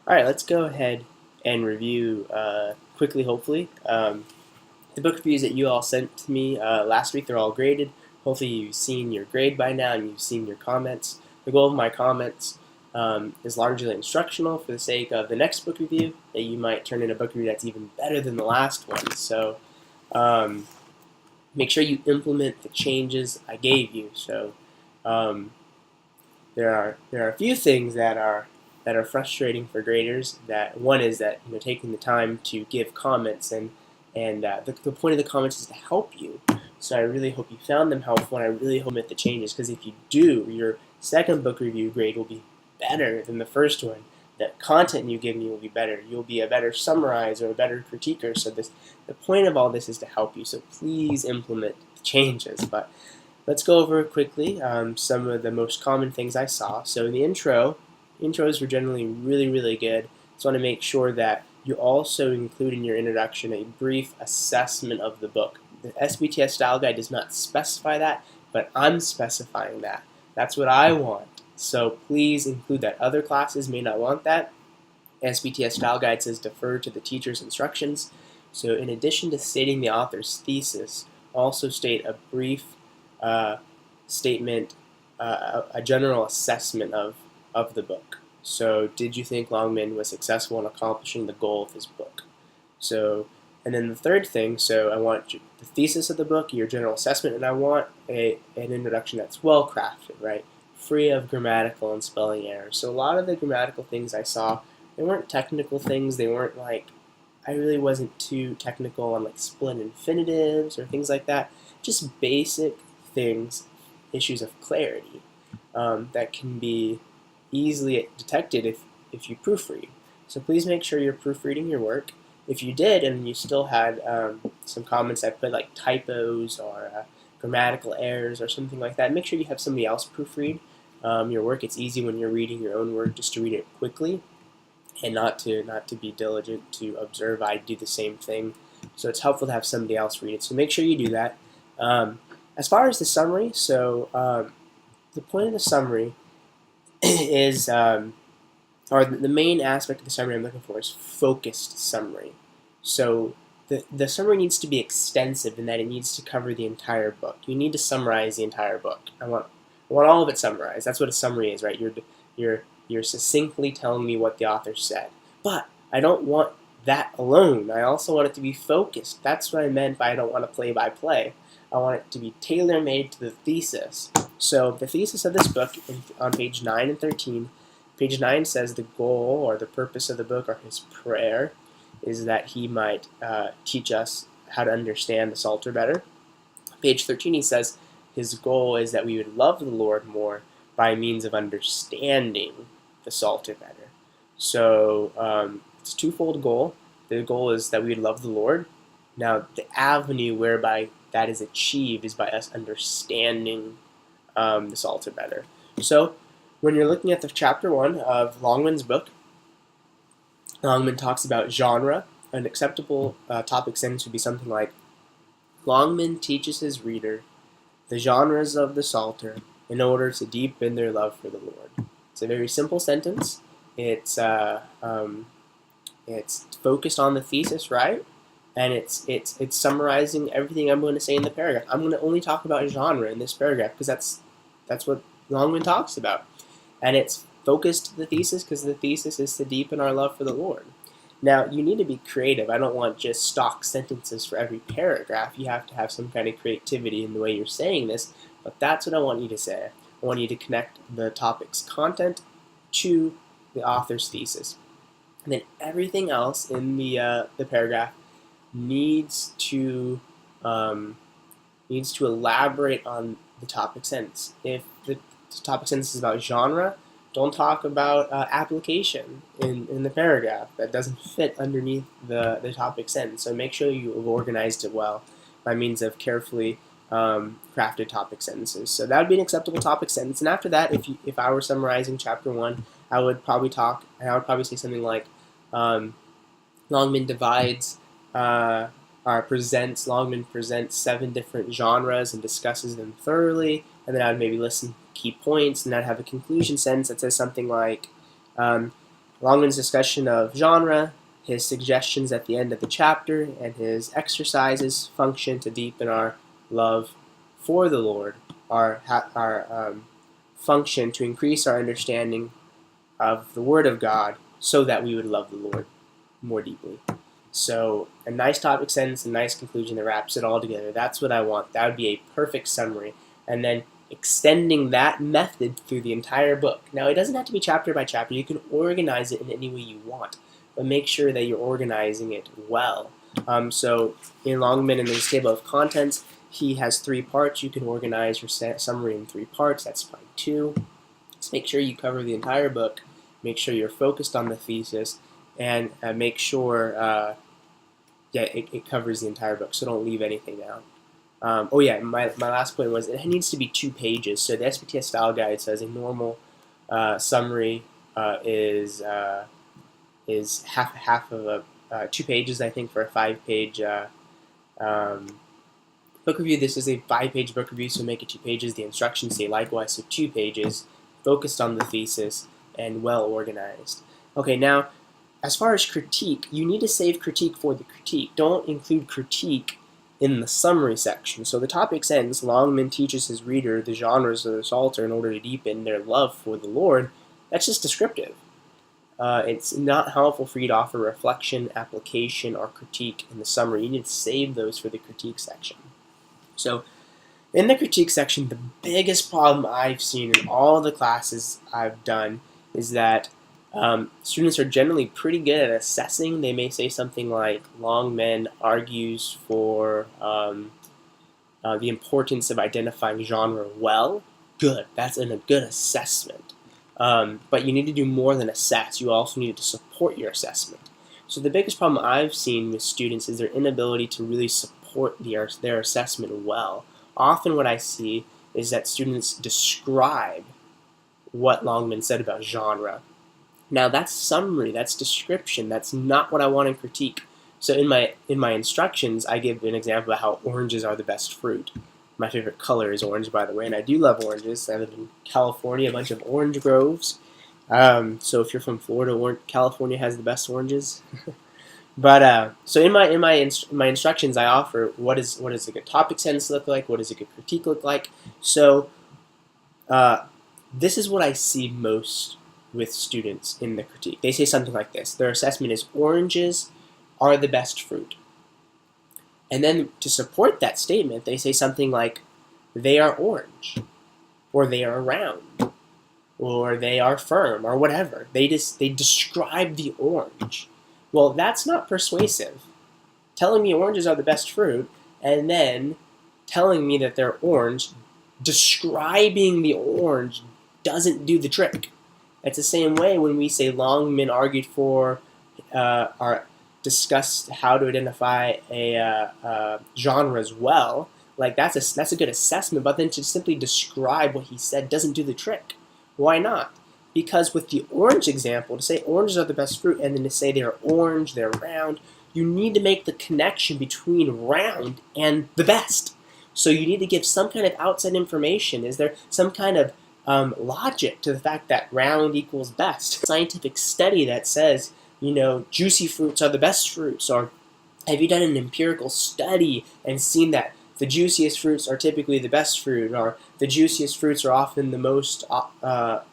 All right, let's go ahead and review quickly, hopefully. The book reviews that you all sent to me last week, they're all graded. Hopefully you've seen your grade by now and you've seen your comments. The goal of my comments is largely instructional for the sake of the next book review, that you might turn in a book review that's even better than the last one. So um, make sure you implement the changes I gave you. So um, there are a few things that are frustrating for graders. That one is that taking the time to give comments, and the point of the comments is to help you. So I really hope you found them helpful, and I really hope you make the changes, because if you do, your second book review grade will be better than the first one. The content you give me will be better. You'll be a better summarizer, a better critiquer. So the point of all this is to help you. So please implement the changes. But let's go over quickly some of the most common things I saw. So in the intros were generally really, really good. Just want to make sure that you also include in your introduction a brief assessment of the book. The SPTS style guide does not specify that, but I'm specifying that. That's what I want. So please include that. Other classes may not want that. SPTS style guide says defer to the teacher's instructions. So in addition to stating the author's thesis, also state a brief uh, statement, a general assessment of the book. So, did you think Longman was successful in accomplishing the goal of his book? So, and then the third thing, so I want the thesis of the book, your general assessment, and I want an introduction that's well crafted, right? Free of grammatical and spelling errors. So, a lot of the grammatical things I saw, they weren't technical things, they weren't like, I really wasn't too technical on like split infinitives or things like that. Just basic things, issues of clarity that can be easily detected if you proofread. So please make sure you're proofreading your work. If you did and you still had some comments I put like typos or grammatical errors or something like that, make sure you have somebody else proofread your work. It's easy when you're reading your own work just to read it quickly and not to be diligent to observe. I do the same thing. So it's helpful to have somebody else read it. So make sure you do that. As far as the summary, so the point of the summary is, or the main aspect of the summary I'm looking for is focused summary. So the summary needs to be extensive in that it needs to cover the entire book. You need to summarize the entire book. I want all of it summarized. That's what a summary is, right? You're succinctly telling me what the author said. But I don't want that alone. I also want it to be focused. That's what I meant by I don't want to play by play. I want it to be tailor-made to the thesis. So the thesis of this book on page 9 and 13, page 9 says the goal or the purpose of the book, or his prayer, is that he might teach us how to understand the Psalter better. Page 13 he says his goal is that we would love the Lord more by means of understanding the Psalter better. So it's a twofold goal. The goal is that we would love the Lord. Now the avenue whereby that is achieved is by us understanding the Psalter better. So when you're looking at the chapter 1 of Longman's book, Longman talks about genre. An acceptable topic sentence would be something like, Longman teaches his reader the genres of the Psalter in order to deepen their love for the Lord. It's a very simple sentence. It's focused on the thesis, right? And it's summarizing everything I'm going to say in the paragraph. I'm going to only talk about genre in this paragraph because that's what Longman talks about. And it's focused to the thesis because the thesis is to deepen our love for the Lord. Now, you need to be creative. I don't want just stock sentences for every paragraph. You have to have some kind of creativity in the way you're saying this, but that's what I want you to say. I want you to connect the topic's content to the author's thesis. And then everything else in the paragraph needs to elaborate on the topic sentence. If the topic sentence is about genre, don't talk about application in the paragraph. That doesn't fit underneath the topic sentence. So make sure you have organized it well by means of carefully crafted topic sentences. So that would be an acceptable topic sentence. And after that, if I were summarizing chapter 1, I would probably say something like, Longman divides Longman presents 7 different genres and discusses them thoroughly, and then I would maybe list some key points, and I'd have a conclusion sentence that says something like, Longman's discussion of genre, his suggestions at the end of the chapter, and his exercises function to deepen our love for the Lord, our function to increase our understanding of the Word of God so that we would love the Lord more deeply. So a nice topic sentence, a nice conclusion that wraps it all together. That's what I want. That would be a perfect summary. And then extending that method through the entire book. Now, it doesn't have to be chapter by chapter. You can organize it in any way you want, but make sure that you're organizing it well. So in Longman, in this table of contents, he has 3 parts. You can organize your summary in 3 parts. That's fine too. Just make sure you cover the entire book. Make sure you're focused on the thesis, and make sure it covers the entire book, so don't leave anything out. Oh yeah, my last point was it needs to be 2 pages. So the SPTS style guide says a normal summary is half of 2 pages, I think, for a 5-page book review. This is a 5-page book review, so make it 2 pages. The instructions say likewise, so 2 pages, focused on the thesis, and well organized. Okay, now as far as critique, you need to save critique for the critique. Don't include critique in the summary section. So the topic ends, Longman teaches his reader the genres of the Psalter in order to deepen their love for the Lord. That's just descriptive. It's not helpful for you to offer reflection, application, or critique in the summary. You need to save those for the critique section. So in the critique section, the biggest problem I've seen in all the classes I've done is that students are generally pretty good at assessing. They may say something like, Longman argues for the importance of identifying genre well. Good. That's a good assessment. But you need to do more than assess. You also need to support your assessment. So the biggest problem I've seen with students is their inability to really support their assessment well. Often what I see is that students describe what Longman said about genre. Now that's summary, that's description, that's not what I want in critique. So in my instructions, I give an example of how oranges are the best fruit. My favorite color is orange, by the way, and I do love oranges. I live in California, a bunch of orange groves. So if you're from Florida, California has the best oranges. But so in my instructions, I offer what does a good topic sentence look like, what does a good critique look like. So this is what I see most with students in the critique. They say something like this. Their assessment is oranges are the best fruit. And then to support that statement, they say something like they are orange, or they are round, or they are firm, or whatever. They describe the orange. Well, that's not persuasive. Telling me oranges are the best fruit, and then telling me that they're orange, describing the orange doesn't do the trick. It's the same way when we say Longman argued for or discussed how to identify a genre as well. Like that's a good assessment, but then to simply describe what he said doesn't do the trick. Why not? Because with the orange example, to say oranges are the best fruit and then to say they're orange, they're round, you need to make the connection between round and the best. So you need to give some kind of outside information. Is there some kind of logic to the fact that round equals best? Scientific study that says, juicy fruits are the best fruits, or have you done an empirical study and seen that the juiciest fruits are typically the best fruit, or the juiciest fruits are often the most bought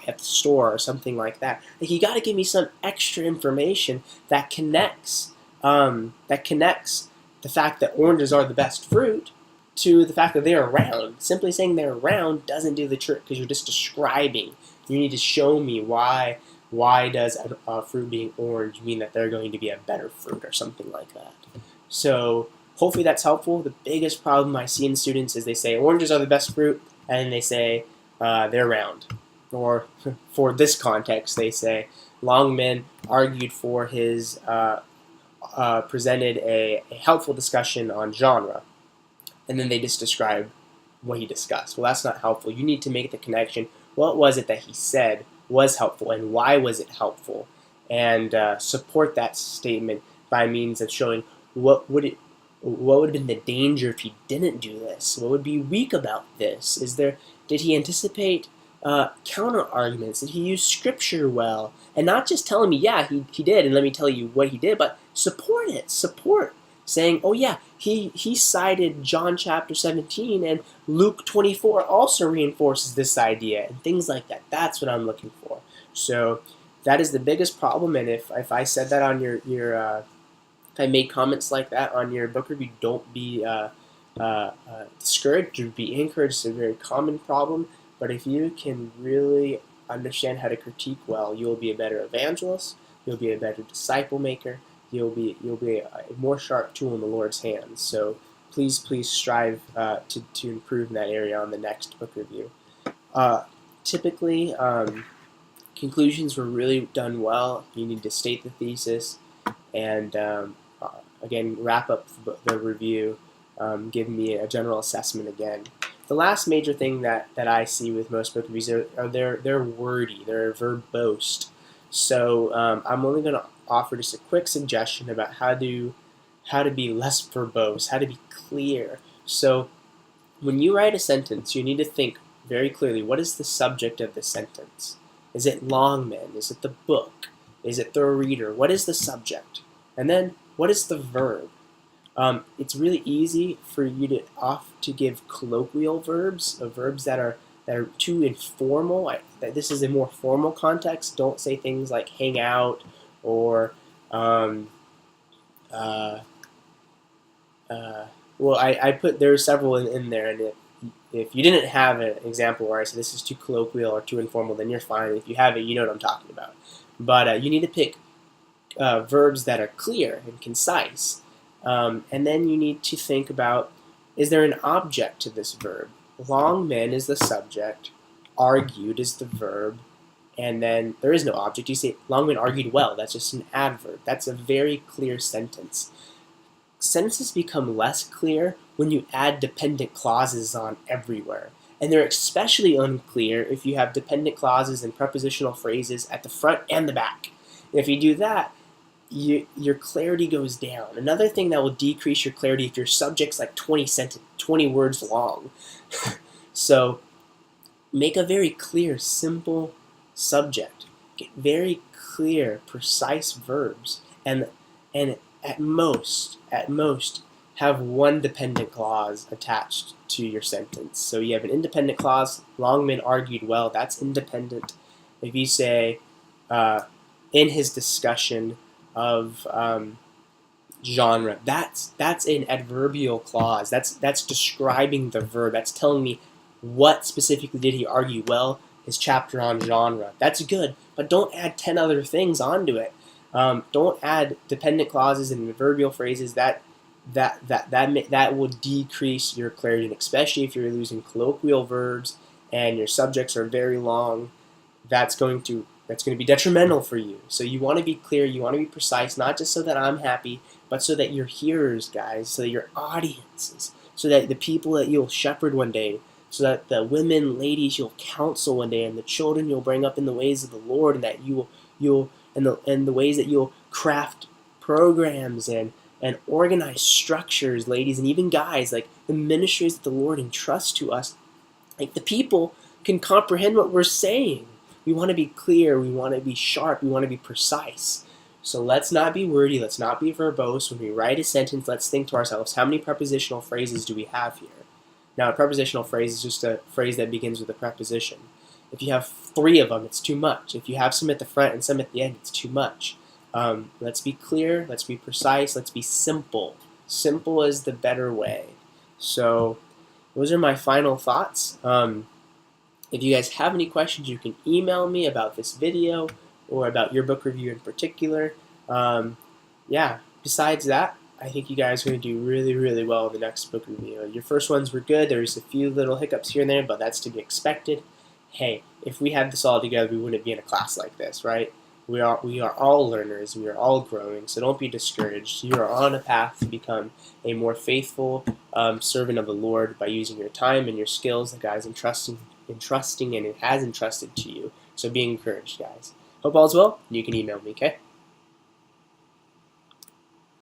at the store, or something like that? Like, you got to give me some extra information that connects the fact that oranges are the best fruit to the fact that they are round. Simply saying they're round doesn't do the trick because you're just describing. You need to show me why does a fruit being orange mean that they're going to be a better fruit or something like that. So hopefully that's helpful. The biggest problem I see in students is they say oranges are the best fruit, and then they say they're round. Or for this context, they say Longman argued for his presented a helpful discussion on genre, and then they just describe what he discussed. Well, that's not helpful. You need to make the connection. What was it that he said was helpful, and why was it helpful? And support that statement by means of showing what would have been the danger if he didn't do this? What would be weak about this? Did he anticipate counter arguments? Did he use scripture well? And not just telling me, yeah, he did, and let me tell you what he did, but support it. Support saying, oh yeah, he cited John chapter 17, and Luke 24 also reinforces this idea, and things like that. That's what I'm looking for. So that is the biggest problem, and if I said that on your if I made comments like that on your book review, don't be discouraged, or be encouraged. It's a very common problem, but if you can really understand how to critique well, you'll be a better evangelist, you'll be a better disciple maker, you'll be a more sharp tool in the Lord's hands. So please strive to improve in that area on the next book review. Typically, conclusions were really done well. You need to state the thesis, and again, wrap up the review, give me a general assessment again. The last major thing that I see with most book reviews are they're wordy, they're verbose. So I'm only going to offer just a quick suggestion about how to be less verbose, how to be clear. So when you write a sentence, you need to think very clearly, what is the subject of the sentence? Is it Longman? Is it the book? Is it the reader? What is the subject? And then, what is the verb? It's really easy for you to give colloquial verbs, verbs that are too informal. This is a more formal context. Don't say things like hang out or well, I put there are several in there, and if you didn't have an example where I said this is too colloquial or too informal, then you're fine. If you have it, you know what I'm talking about. But you need to pick verbs that are clear and concise. And then you need to think about, is there an object to this verb? Longmen is the subject, argued is the verb, and then there is no object. You say, Longman argued well. That's just an adverb. That's a very clear sentence. Sentences become less clear when you add dependent clauses on everywhere. And they're especially unclear if you have dependent clauses and prepositional phrases at the front and the back. And if you do that, your clarity goes down. Another thing that will decrease your clarity if your subject's like 20 words long. So make a very clear, simple subject. Get very clear, precise verbs, and at most have one dependent clause attached to your sentence. So you have an independent clause. Longman argued well. That's independent. If you say in his discussion of genre, that's an adverbial clause. That's describing the verb. That's telling me what specifically did he argue well. His chapter on genre. That's good, but don't add 10 other things onto it. Don't add dependent clauses and adverbial phrases. That will decrease your clarity, and especially if you're using colloquial verbs and your subjects are very long. That's going to be detrimental for you. So you want to be clear, you want to be precise, not just so that I'm happy, but so that your hearers, guys, so that your audiences, so that the people that you'll shepherd one day, so that the women, ladies you'll counsel one day, and the children you'll bring up in the ways of the Lord, and that and the ways that you'll craft programs and organize structures, ladies, and even guys, like the ministries that the Lord entrusts to us, like the people can comprehend what we're saying. We want to be clear, we want to be sharp, we want to be precise. So let's not be wordy, let's not be verbose. When we write a sentence, let's think to ourselves, how many prepositional phrases do we have here? Now, a prepositional phrase is just a phrase that begins with a preposition. If you have 3 of them, it's too much. If you have some at the front and some at the end, it's too much. Let's be clear, let's be precise, let's be simple. Simple is the better way. So those are my final thoughts. If you guys have any questions, you can email me about this video or about your book review in particular. Yeah, besides that, I think you guys are going to do really, really well in the next book review. Your first ones were good. There's a few little hiccups here and there, but that's to be expected. Hey, if we had this all together, we wouldn't be in a class like this, right? We are all learners. We are all growing, so don't be discouraged. You are on a path to become a more faithful servant of the Lord by using your time and your skills that God's entrusting and it has entrusted to you. So be encouraged, guys. Hope all's well. You can email me, okay?